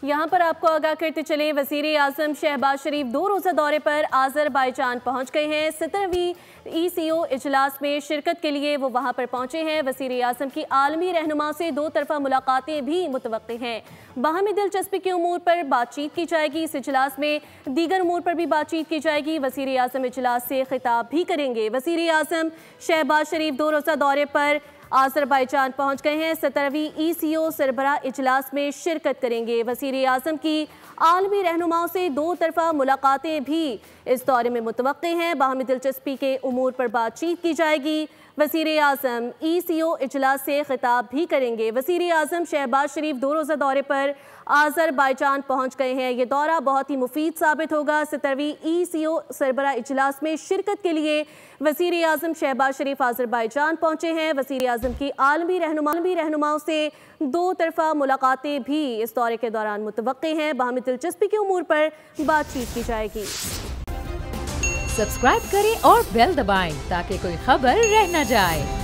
यहाँ पर आपको आगाह करते चले, वज़ीर आज़म शहबाज शरीफ 2 रोज़ा दौरे पर आज़रबाईजान पहुँच गए हैं। 17वीं ECO इजलास में शिरकत के लिए वो वहाँ पर पहुँचे हैं। वज़ीर आज़म की आलमी रहनुमा से 2 तरफ़ा मुलाकातें भी मुतवक्की हैं। बाहमी दिलचस्पी के उमूर पर बातचीत की जाएगी। इस इजलास में दीगर उमूर पर भी बातचीत की जाएगी। वज़ीर आज़म इजलास से खिताब भी करेंगे। वज़ीर आज़म शहबाज शरीफ 2 रोज़ा दौरे पर आज़रबाईजान पहुँच गए हैं। 17वीं ECO सरबराह इजलास में शिरकत करेंगे। वज़ीर आज़म की आलमी रहनुमाओं से 2 तरफ़ा मुलाकातें भी इस दौरे में मुतवक्की हैं। बाहमी दिलचस्पी के उमूर पर बातचीत की जाएगी। वज़ीर आज़म ECO इजलास से खिताब भी करेंगे। वज़ीर आज़म शहबाज शरीफ 2 रोज़ा दौरे पर आज़रबाईजान पहुँच गए हैं। ये दौरा बहुत ही मुफीद साबित होगा। 17वीं ECO सरबराह इजलास में शिरकत के लिए वज़ीर आज़म शहबाज शरीफ आज़रबाईजान पहुँचे हैं। वज़ीर आज़म की आलमी रहनुमाओं से 2 तरफ़ा मुलाकातें भी इस दौरे के दौरान मुतवक्की हैं। बाहमी दिलचस्पी के उमूर पर बातचीत की जाएगी। सब्सक्राइब करें और बेल दबाएं ताकि कोई खबर रह न जाए।